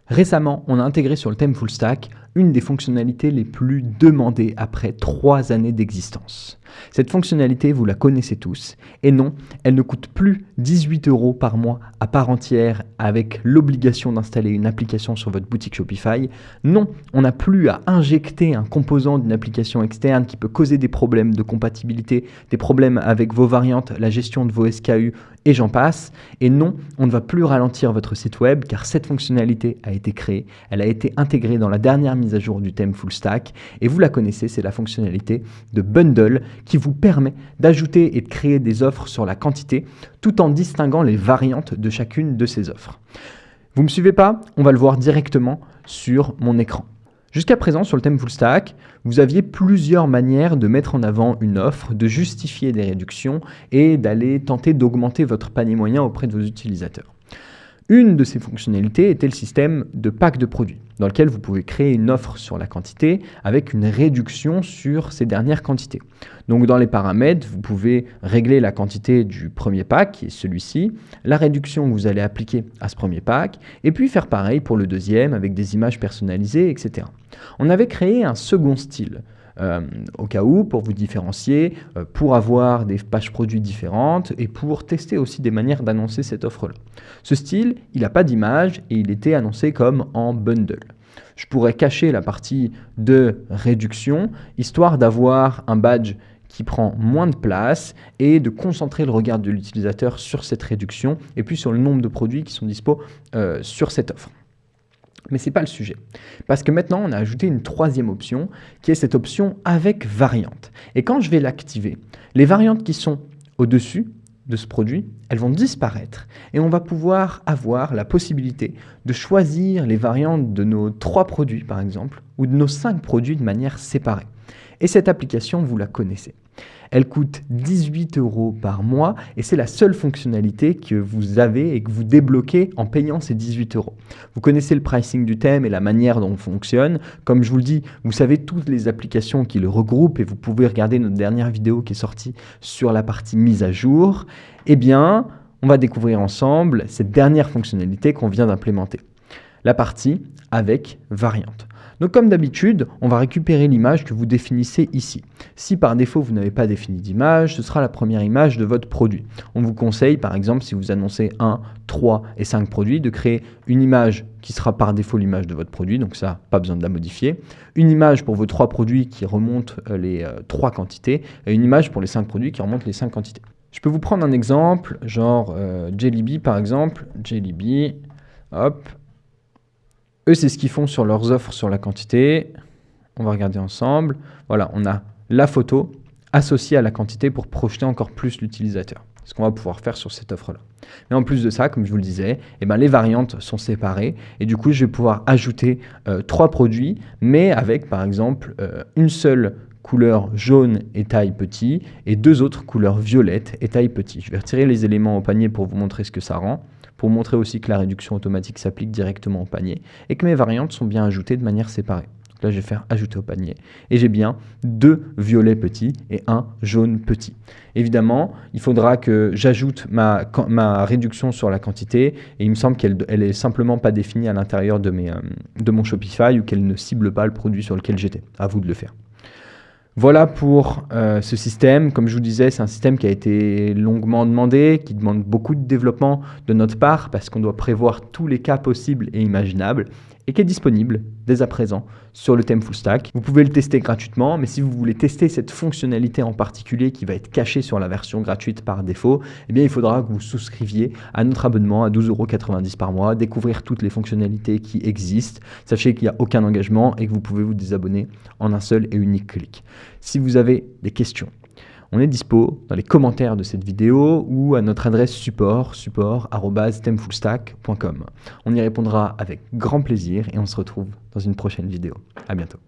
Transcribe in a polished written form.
Récemment, on a intégré sur le thème Full Stack une des fonctionnalités les plus demandées après 3 années d'existence. Cette fonctionnalité, vous la connaissez tous, et non, elle ne coûte plus 18 € par mois à part entière avec l'obligation d'installer une application sur votre boutique Shopify. Non, on n'a plus à injecter un composant d'une application externe qui peut causer des problèmes de compatibilité, des problèmes avec vos variantes, la gestion de vos SKU et j'en passe. Et non, on ne va plus ralentir votre site web car cette fonctionnalité a été créée, elle a été intégrée dans la dernière mise à jour du thème Full Stack et vous la connaissez, c'est la fonctionnalité de Bundle qui vous permet d'ajouter et de créer des offres sur la quantité tout en distinguant les variantes de chacune de ces offres. Vous ne me suivez pas? On va le voir directement sur mon écran. Jusqu'à présent, sur le thème Full Stack, vous aviez plusieurs manières de mettre en avant une offre, de justifier des réductions et d'aller tenter d'augmenter votre panier moyen auprès de vos utilisateurs. Une de ces fonctionnalités était le système de pack de produits, dans lequel vous pouvez créer une offre sur la quantité avec une réduction sur ces dernières quantités. Donc dans les paramètres, vous pouvez régler la quantité du premier pack, qui est celui-ci, la réduction que vous allez appliquer à ce premier pack, et puis faire pareil pour le deuxième avec des images personnalisées, etc. On avait créé un second style. Au cas où, pour vous différencier, pour avoir des pages produits différentes et pour tester aussi des manières d'annoncer cette offre-là. Ce style, il n'a pas d'image et il était annoncé comme en bundle. Je pourrais cacher la partie de réduction, histoire d'avoir un badge qui prend moins de place et de concentrer le regard de l'utilisateur sur cette réduction et puis sur le nombre de produits qui sont dispo sur cette offre. Mais ce n'est pas le sujet, parce que maintenant on a ajouté une troisième option qui est cette option avec variante. Et quand je vais l'activer, les variantes qui sont au-dessus de ce produit, elles vont disparaître et on va pouvoir avoir la possibilité de choisir les variantes de nos 3 produits par exemple ou de nos 5 produits de manière séparée. Et cette application, vous la connaissez. Elle coûte 18 € par mois et c'est la seule fonctionnalité que vous avez et que vous débloquez en payant ces 18 €. Vous connaissez le pricing du thème et la manière dont on fonctionne. Comme je vous le dis, vous savez toutes les applications qui le regroupent et vous pouvez regarder notre dernière vidéo qui est sortie sur la partie mise à jour. Eh bien, on va découvrir ensemble cette dernière fonctionnalité qu'on vient d'implémenter. La partie avec variante. Donc comme d'habitude, on va récupérer l'image que vous définissez ici. Si par défaut vous n'avez pas défini d'image, ce sera la première image de votre produit. On vous conseille par exemple si vous annoncez 1, 3 et 5 produits de créer une image qui sera par défaut l'image de votre produit, donc ça, pas besoin de la modifier. Une image pour vos 3 produits qui remonte les 3 quantités et une image pour les 5 produits qui remontent les 5 quantités. Je peux vous prendre un exemple, genre Jellyby par exemple. Jellyby, hop. Eux, c'est ce qu'ils font sur leurs offres sur la quantité. On va regarder ensemble. Voilà, on a la photo associée à la quantité pour projeter encore plus l'utilisateur. Ce qu'on va pouvoir faire sur cette offre-là. Mais en plus de ça, comme je vous le disais, les variantes sont séparées. Et du coup, je vais pouvoir ajouter 3 produits, mais avec par exemple une seule couleur jaune et taille petit et 2 autres couleurs violettes et taille petit. Je vais retirer les éléments au panier pour vous montrer ce que ça rend, pour montrer aussi que la réduction automatique s'applique directement au panier et que mes variantes sont bien ajoutées de manière séparée. Donc là, je vais faire ajouter au panier et j'ai bien 2 violets petits et 1 jaune petit. Évidemment, il faudra que j'ajoute ma réduction sur la quantité et il me semble qu'elle est simplement pas définie à l'intérieur de mon Shopify ou qu'elle ne cible pas le produit sur lequel j'étais. À vous de le faire. Voilà pour ce système. Comme je vous disais, c'est un système qui a été longuement demandé, qui demande beaucoup de développement de notre part parce qu'on doit prévoir tous les cas possibles et imaginables et qui est disponible dès à présent sur le thème Full Stack. Vous pouvez le tester gratuitement, mais si vous voulez tester cette fonctionnalité en particulier qui va être cachée sur la version gratuite par défaut, eh bien, il faudra que vous souscriviez à notre abonnement à 12,90 € par mois, découvrir toutes les fonctionnalités qui existent. Sachez qu'il n'y a aucun engagement et que vous pouvez vous désabonner en un seul et unique clic. Si vous avez des questions, on est dispo dans les commentaires de cette vidéo ou à notre adresse support@themfullstack.com. On y répondra avec grand plaisir et on se retrouve dans une prochaine vidéo. À bientôt.